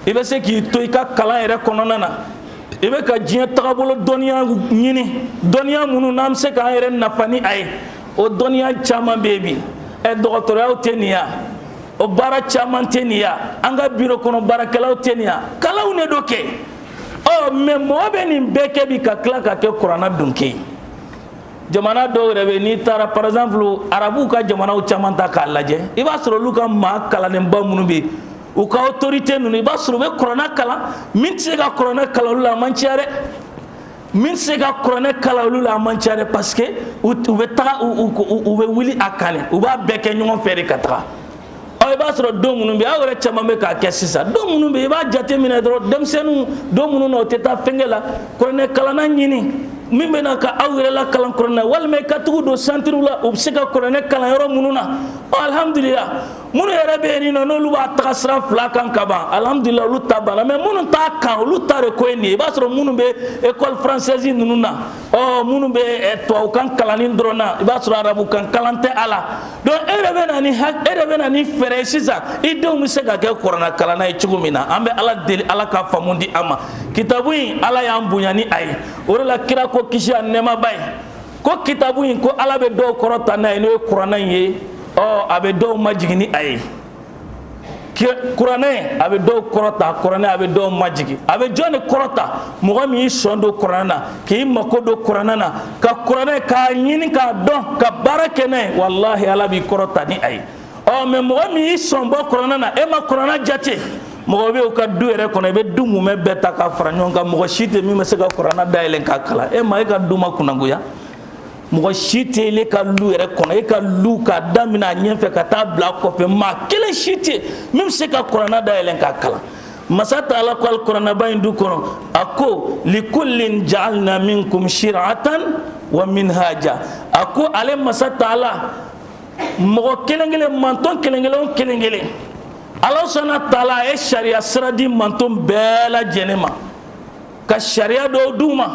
[SPEAKER 1] i bɛ se k'i to i ka kalan yɛrɛ kɔnɔna na i bɛ ka diɲɛ tagabolo dɔnniya ɲini dɔnniya minnu n'an bɛ se k'an yɛrɛ nafa ni a ye o dɔnniya caman bɛ yen bi dɔgɔtɔrɔyaw tɛ nin ya o baara caman tɛ nin ya an ka biro kɔnɔ baarakɛlaw tɛ nin ya kalanw de do kɛ mais mɔgɔ bɛ nin bɛɛ kɛ bi ka tila ka kɛ kuranɛ dunke ye jamana dɔw yɛrɛ bɛ n'i taara par exemple arabuw ka jamanaw caman ta k'a lajɛ i b'a sɔrɔ olu ka maa kalannenba minnu bɛ yen u ka autorité ninnu i b'a sɔrɔ u bɛ kuranɛ kalan min tɛ se ka kuranɛ kalan olu la a man ca dɛ min tɛ se ka kuranɛ kalan olu la a man ca dɛ parce que u bɛ taga u bɛ wuli a kan u b'a bɛɛ kɛ ɲɔgɔn fɛ de ka taga i b'a sɔrɔ don minnu bɛ yen aw yɛrɛ caman bɛ k'a kɛ sisan don minnu bɛ yen i b'a jate minɛ dɔrɔn denmisɛnninw don minnu na o tɛ taa fɛnkɛ la kuranɛ kalanna ɲini min bɛ na ka aw yɛrɛ la kalan kuranɛ walima i ka tugu don santiriw la u bɛ se ka kuranɛ kalan yɔrɔ minnu na alhamdulilah minnu yɛrɛ bɛ yen nɔ n'olu b'a taga sira fila kan ka ban alhamdulilah olu ta banna mais minnu t'a kan olu ta de ko ye nin ye i b'a sɔrɔ minnu bɛ école française ninnu na minnu bɛ tubabukan kalanni dɔrɔn na i b'a sɔrɔ arabukan kalan tɛ a la donc e yɛrɛ bɛ na ni fɛɛrɛ ye sisan i denw bɛ se ka kɛ kuranɛ kalanna ye cogo min na an bɛ ala deli ala ka faamu di an ma kitabu in ala y'an bonya ni a ye o de la kira ko kisi a nɛɛmaba ye ko kitabu in ko ala bɛ dɔw kɔrɔ ta n'a ye n'o ye kuranɛ in ye a bɛ dɔw majigin ni a ye kuranɛ a bɛ dɔw kɔrɔta kuranɛ a bɛ dɔw majigi a bɛ jɔn de kɔrɔta mɔgɔ min y'i sɔn don kuranɛ na k'i mako don kuranɛ na ka kuranɛ k'a ɲini k'a dɔn ka baara kɛ n'a ye walahi ala b'i kɔrɔta ni a ye mɛ mɔgɔ min y'i sɔn bɔ kuranɛ na e ma kuranɛ jate mɔgɔ bɛ y'u ka du yɛrɛ kɔnɔ i bɛ du mun bɛɛ ta ka fara ɲɔgɔn kan mɔgɔ si tɛ min bɛ se ka kuranɛ dayɛlɛ k'a kalan e ma e ka du ma kunnagoya mɔgɔ si tɛ e ka lu yɛrɛ kɔnɔ e ka lu k'a daminɛ a ɲɛfɛ ka taa bila a kɔfɛ maa kelen si tɛ min bɛ se ka kuranɛ dayɛlɛ k'a kalan masa taala ko alikuranɛba in du kɔnɔ a ko likullin ja'alna minkum shir'atan wa minhaja a ko ale masa taala mɔgɔ kelen kelen mantɔn kelen kelen o kelen kelen ala sɔnna taala a ye sariya sira di mantɔn bɛɛ lajɛlen ma ka sariya dɔw d'u ma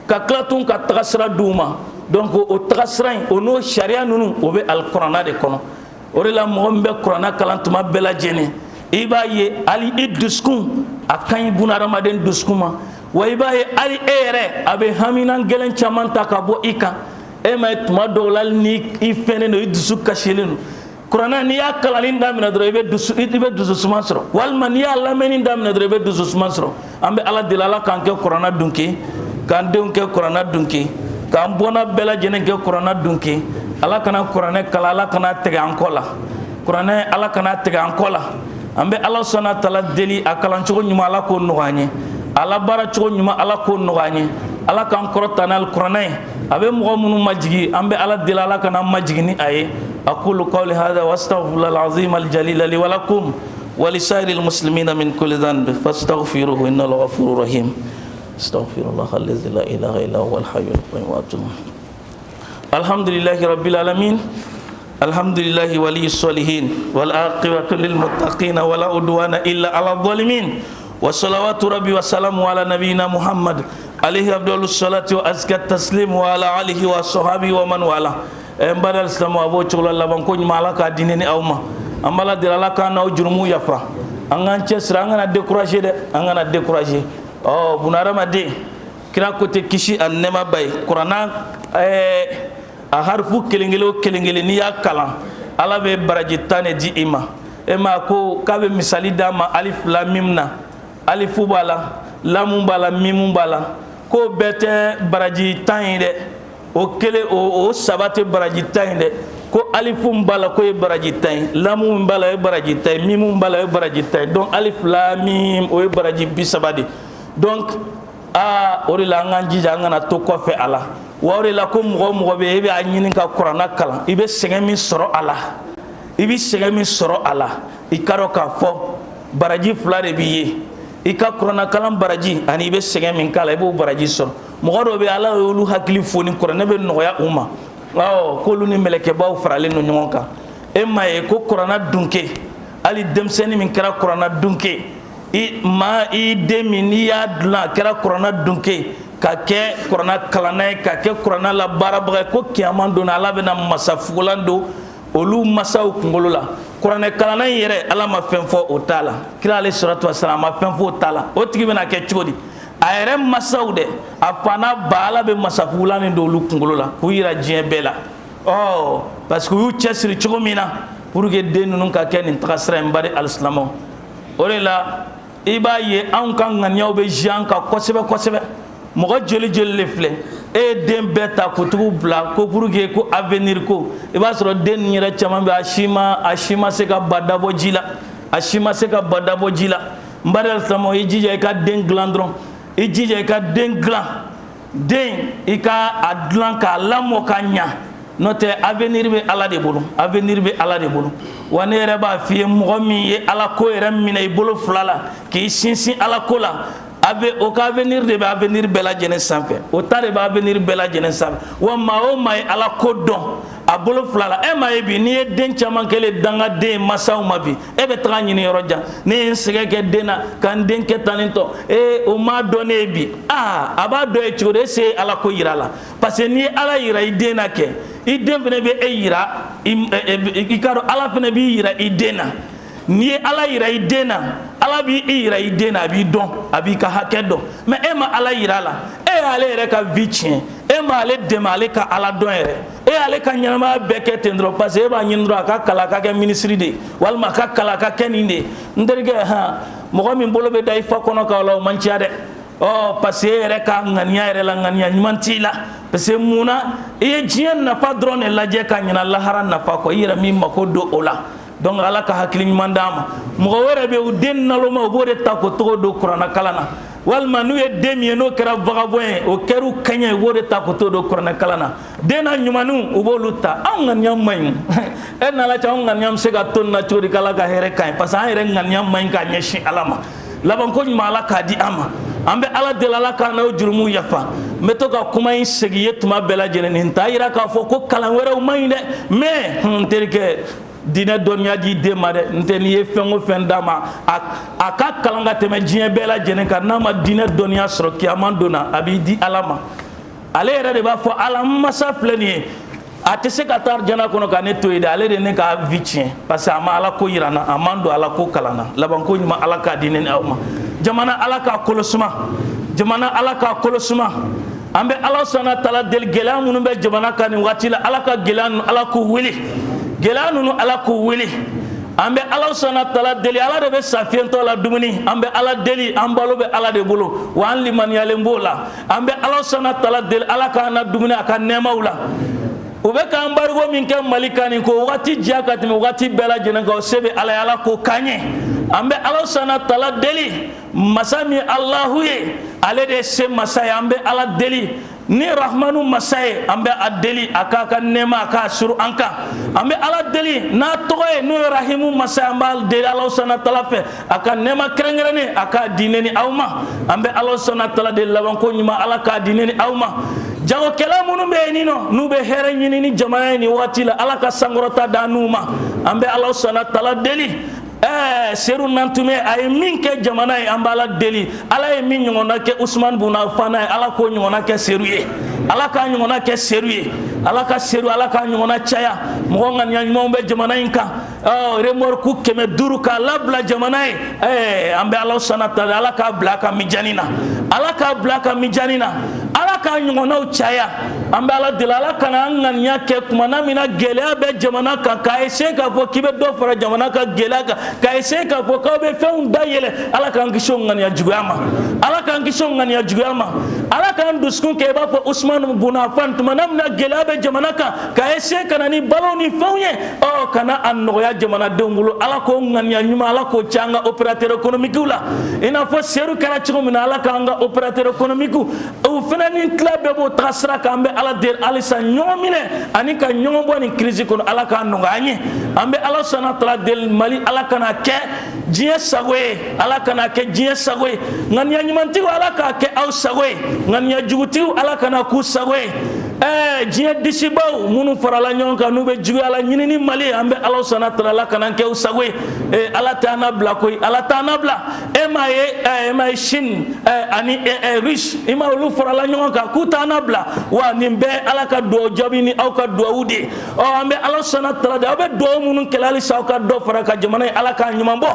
[SPEAKER 1] ka tila tun ka taga sira d'u ma donc o taga sira in o n'o sariya ninnu o bɛ alikuranɛ de kɔnɔ o de la mɔgɔ min bɛ kuranɛ kalan tuma bɛɛ lajɛlen i b'a ye hali i dusukun a ka ɲi bunadamaden dusukun ma wa i b'a ye hali e yɛrɛ a bɛ hamina gɛlɛn caman ta ka bɔ i kan e ma ye tuma dɔw la ni i fɛnnen don i dusu kasilen don kuranɛ n'i y'a kalanni daminɛ dɔrɔn i bɛ dusu suma sɔrɔ walima n'i y'a lamɛnni daminɛ dɔrɔn i bɛ dusu suma sɔrɔ an bɛ ala deli ala k'an kɛ kuranɛ dunke k'an denw kɛ kuranɛ dunke k'an bɔnna bɛɛ lajɛlen kɛ kuranɛ dunke ala kana kuranɛ kalan ala kana tigɛ an kɔ la kuranɛ ala kana tigɛ an kɔ la an bɛ ala sɔnna taala deli a kalan cogo ɲuman ala k'o nɔgɔya an ye a labaara cogo ɲuman ala k'o nɔgɔya an ye ala k'an kɔrɔta ni kuranɛ ye a bɛ mɔgɔ minnu majigi an bɛ ala deli ala kana majigi ni a ye aqulu qawli hadha wa astaghfirullaha al-azim al-jalil li wa lakum wa li sa'iril muslimina min kulli dhanb fastaghfiruhu innahu ghafurur rahim astaghfirullah alladhi la ilaha illa huwa al-hayyul qayyum wa atubu alhamdulillahi rabbil alamin alhamdulillahi waliyis salihin wal aqibatu lil muttaqin wa la udwana illa ala zalimin wa salawatu rabbi wa salamu ala nabiyyina muhammad alayhi afdalus salati wa azka taslim wa ala alihi wa sahbihi wa man wala mbadal islamu abo chula laban ko nyima ala ka dineni awma amala dilala ka na jurumu yafa angan cesra angana décourager de angana décourager bunarama de kira kote kishi annema bay qur'ana a harfu kelengele ni ya kalan ala be baraji tane di ima ema ko kabe misali dama alif lam mim na alifu bala lamu bala mimu bala ko bete baraji tan de o kele o sabate baraji tan de ko alifu bala ko e baraji tan lamu bala e baraji tan mimu bala e baraji tan donc alif lam mim o e baraji bisabade donc ori la nganji jangana to ko fe ala wari la ko mɔgɔ bɛ i bɛ a ɲini ka kuranɛ kalan i bɛ sɛgɛn min sɔrɔ a la i bɛ sɛgɛn min sɔrɔ a la i ka dɔn k'a fɔ baraji fila de b'i ye i ka kuranɛ kalan baraji ani i bɛ sɛgɛn min k'a la i b'o baraji sɔrɔ mɔgɔ dɔw bɛ ala y'olu hakili fo ni kuranɛ bɛ nɔgɔya u ma k'olu ni mɛlɛkɛbaw faralen don ɲɔgɔn kan e ma ye ko kuranɛ dunke hali denmisɛnnin min kɛra kuranɛ dunke i den min n'i y'a dilan a kɛra kuranɛ dunke ka kɛ kuranɛ kalanna ye ka kɛ kuranɛ la baarabaga ye ko kiyama don ala bɛna masa fugulan don olu masaw kunkolo la kuranɛ kalanna in yɛrɛ ala ma fɛn fɔ o t'a la kira ale salatu wasalam a ma fɛn fɔ o t'a la o tigi bɛna kɛ cogo di a yɛrɛ masaw dɛ a fa n'a ba ala bɛ masa fugulan nin don olu kunkolo la k'u yira diɲɛ bɛɛ la parce que u y'u cɛsiri cogo min na pour que den ninnu ka kɛ nin tagasira in bari alisilamɛw o de la i b'a ye anw ka ŋaniyaw bɛ zi an kan kosɛbɛ kosɛbɛ mɔgɔ joli le filɛ e ye den bɛɛ ta k'o bila ko pour que ko avenir ko i b'a sɔrɔ den nin yɛrɛ caman bɛ a si ma se ka ba dabɔ ji la a si ma se ka ba dabɔ ji la n bari alisilamɛw i jija i ka den dilan dɔrɔn i jija i ka den dilan den i ka a dilan k'a lamɔ ka ɲa n'o tɛ avenir bɛ ala de bolo avenir bɛ ala de bolo wa ne yɛrɛ b'a f'i ye mɔgɔ min ye ala ko yɛrɛ minɛ i bolo fila la k'i sinsin ala ko la o ka avenir de bɛ avenir bɛɛ lajɛlen sanfɛ o ta de bɛ avenir bɛɛ lajɛlen sanfɛ wa maa o maa ye ala ko dɔn a bolo fila la e maa ye bi n'i ye den caman kɛlen dangaden masaw ma bi e bɛ taga ɲini yɔrɔ jan ne ye n sɛgɛn kɛ den na ka n den kɛ tan nin tɔ o m'a dɔn ne ye bi a b'a dɔn ye cogo di ese ye ala ko yira la parce que n'i ye ala yira i den na kɛ i den fana bɛ e yira i ka dɔn ala fana b'i yira i den na n'i ye ala yira i den na ala b'i yira i den na a b'i dɔn a b'i ka hakɛ dɔn mais e ma ala yira a la e y'ale yɛrɛ ka vie tiɲɛ e ma ale dɛmɛ ale ka ala dɔn yɛrɛ e ale ka ɲanama bɛɛ kɛ ten dɔrɔn parce que e b'a ɲini dɔrɔn a ka kala ka kɛ ministre de walima a ka kala ka kɛ nin de n terikɛ mɔgɔ min bolo bɛ da i fa kɔnɔ ka o la o man ca dɛ parce que e yɛrɛ ka ŋaniya yɛrɛ la ŋaniya ɲuman t'i la parce que mun na i ye diɲɛ nafa dɔrɔn de lajɛ ka ɲina lahara nafa kɔ i yɛrɛ min mako don o la donc ala ka hakili ɲuman d'a ma mɔgɔ wɛrɛ bɛ u den naloma u b'o de ta ko togo don kuranna kalan na walima n'u ye den min ye n'o kɛra vagabond ye o kɛr'u kaɲɛ u b'o de ta ko to don kuranna kalan na den na ɲumanniw u b'olu ta an ŋaniya man ɲi e n'ala cɛ an ŋaniya bɛ se ka to nin na cogo di k'ala ka hɛrɛ ka ɲi parce que an yɛrɛ ŋaniya man ɲi k'a ɲɛsin ala ma labanko ɲuman ala k'a di an ma an bɛ ala deli ala k'an n'o jurumu yafa n bɛ to ka kuma in segin ye tuma bɛɛ lajɛlen nin t'a yira k'a fɔ ko kalan wɛrɛw man ɲi dɛ mais n terikɛ dinɛ dɔnniya di den ma dɛ n tɛ n'i ye fɛn o fɛn d'a ma a ka kalan ka tɛmɛ diɲɛ bɛɛ lajɛlen kan n'a ma dinɛ dɔnniya sɔrɔ kiyama donna a b'i di ala ma ale yɛrɛ de b'a fɔ ala masa filɛ nin ye a tɛ se ka taa arijana kɔnɔ ka ne to yen dɛ ale de ne ka vie tiɲɛ parce que a ma ala ko yira n na a man don ala ko kalan na labanko ɲuman ala k'a di ne ni aw ma jamana ala k'a kɔlɔsuma jamana ala k'a kɔlɔsuma an bɛ ala sɔnna tala deli gɛlɛya minnu bɛ jamana kan nin waati la ala ka gɛlɛya ninnu ala k'u wuli gɛlɛya ninnu ala k'u wuli an bɛ ala sɔnna tala deli ala de bɛ safiyɛntɔ la dumuni an bɛ ala deli an balo bɛ ala de bolo wa an limaniyalen b'o la an bɛ ala sɔnna tala deli ala k'an na dumuni a ka nɛɛmaw la u bɛ ka embargo min kɛ mali kan nin ko wagati diya ka tɛmɛ wagati bɛɛ lajɛlen kan o se bɛ ala ye ala k'o k'an ye an bɛ ala sɔnna tala deli masa min alahu ye ale de ye se masa ye an bɛ ala deli ni rahmanu masa ye an bɛ a deli a k'a ka nɛɛma a k'a suru an kan an bɛ ala deli n'a tɔgɔ ye n'o ye rahimu masa ye an b'a deli ala sɔnna tala fɛ a ka nɛɛma kɛrɛnkɛrɛnnen a k'a di ne ni aw ma an bɛ ala sɔnna tala deli labanko ɲuman ala k'a di ne ni aw ma jagokɛla minnu bɛ yen nin nɔ n'u bɛ hɛrɛ ɲini ni jamana ye nin waati la ala ka sankɔrɔta da n'u ma an bɛ ala sɔnna tala deli seru nantume a ye min kɛ jamana ye an b'ala deli ala ye min ɲɔgɔnna kɛ usman bun afana ye ala k'o ɲɔgɔnna kɛ seru ye ala k'a ɲɔgɔnna kɛ seru ye ala ka seru ala k'a ɲɔgɔnna caya mɔgɔ ŋaniya ɲumanw bɛ jamana in kan remorku 500 k'a labila jamana ye an bɛ ala sɔnna ta ala k'a bila a ka mijani na ala k'a bila a ka mijani na ala k'a ɲɔgɔnnaw caya an bɛ ala deli ala kana an ŋaniya kɛ kumana min na gɛlɛya bɛ jamana kan k'a essayer k'a fɔ k'i bɛ dɔ fara jamana ka gɛlɛya kan k'a essayer k'a fɔ k'aw bɛ fɛnw dayɛlɛ ala k'an kisi o ŋaniya juguya ma ala k'an kisi o ŋaniya juguya ma ala k'an dusukun kɛ i b'a fɔ usman bun afan tumana min na gɛlɛya bɛ jamana kan k'a essayer ka na ni balo ni fɛnw ye kana a nɔgɔya jamanadenw bolo ala k'o ŋaniya ɲuman ala k'o cɛ an ka opérateur économique la i n'a fɔ seeru kɛra cogo min na ala k'an ka opérateur économique u fana ni tila bɛɛ b'o taga sira kan an bɛ ala deli halisa ɲɔgɔn minɛ ani ka ɲɔgɔn bɔ nin crise kɔnɔ ala k'a nɔgɔya an ye an bɛ ala sɔnna tala deli mali ala kana kɛ diɲɛ sago ye ala kana kɛ diɲɛ sago ye ŋaniya ɲumantigiw ala k'a kɛ aw sago ye ŋaniya jugutigiw ala kana k'u sago ye diɲɛ disibaw minnu farala ɲɔgɔn kan n'u bɛ juguya la ɲini ni mali an bɛ ala sɔnna tala ala kana kɛ u sago ye ala t'an nabila koyi ala t'an nabila e m'a ye Chine ani Russe i ma olu farala ɲɔgɔn kan k'u t'an nabila wa nin bɛɛ ala ka duwawu jaabi ni aw ka duwawu de ye an bɛ ala sɔnna tala de aw bɛ duwawu minnu kɛlɛ halisa aw ka dɔ fara ka jamana ye ala k'a ɲuman bɔ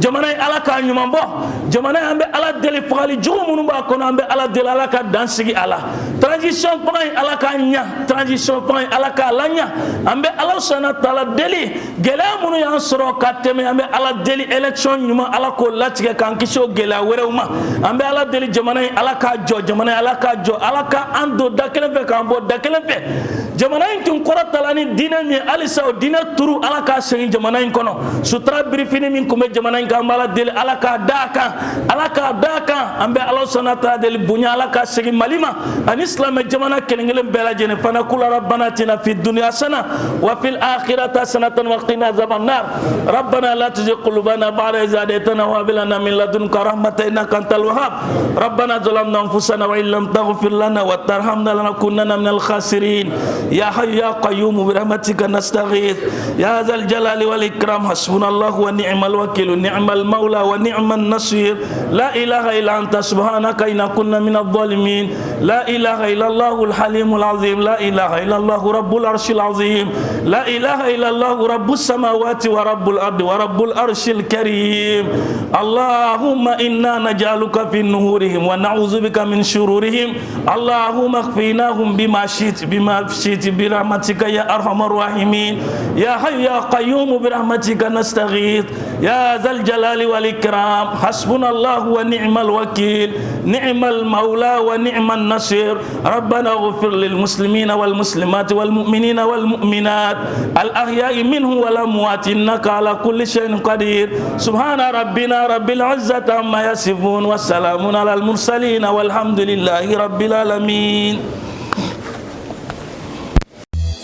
[SPEAKER 1] jamana ye ala k'a ɲuman bɔ jamana ye an bɛ ala deli fagali jugu minnu b'a kɔnɔ an bɛ ala deli ala ka dan sigi a la transition fanga ye ala k'a ɲa transition fanga ye ala k'a la ɲa an bɛ ala sɔnna tala deli gɛlɛya minnu y'an sɔrɔ ka tɛmɛ an bɛ ala deli élection ɲuman ala k'o latigɛ k'an kisi o gɛlɛya wɛrɛw ma an bɛ ala deli jamana ye ala k'a jɔ jamana ye ala k'a jɔ ala ka an don da kelen fɛ k'an bɔ da kelen fɛ jamana in tun kɔrɔtala ni diinɛ min ye halisa o diinɛ turu ala k'a segin jamana in kɔnɔ sutura birifini min tun bɛ jamana in kan an bɛ ala deli ala k'a da a kan ala k'a da a kan an bɛ ala sɔnna tala deli bonya ala k'a segin mali ma ani silamɛ jamana kelen kelen bɛɛ lajɛlen fana kula rabbana atina fid dunya hasana wa fil akhirati hasanatan wa qina azaban nar rabbana la tuzigh qulubana ba'da idh hadaytana wa hab lana min ladunka rahmatan innaka antal wahhab rabbana zalamna anfusana wa illam taghfir lana wa tarhamna lanakunanna minal khasirin ya hayyu ya qayyum bi rahmatika nastaghith ya dzal jalali wal ikram hasbunallahu wa ni'mal wakeel ni'mal mawla wa ni'man nasir la ilaha illa anta subhanaka inna kunna minadh dhalimin la ilaha illa allahul halimul azim la ilaha ilaha illallah rabbul arsyil azim, la ilaha illallah rabbus samawati wa rabbul ardi wa rabbul arsyil karim. Allahumma inna naj'aluka fi nuhurihim wa na'udzubika min syururihim. Allahumma khfinahum bima syi'ta bi rahmatika ya arhamar rahimin. Ya hayyu ya qayyum bi rahmatika nastaghith. Ya dzal jalali wal ikram. Hasbunallahu wa ni'mal wakil, ni'mal maula wa ni'man nasir. Rabbana ighfir lil muslimina wal muslimat wal mu'minina wal mu'minat al ahya'i minhum wal amwat innaka ala kulli syai'in qadir. Subhana rabbina rabbil izzati amma yasifun, wassalamun alal mursalin walhamdulillahi rabbil alamin.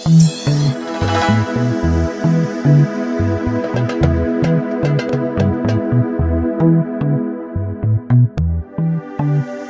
[SPEAKER 2] Thank you.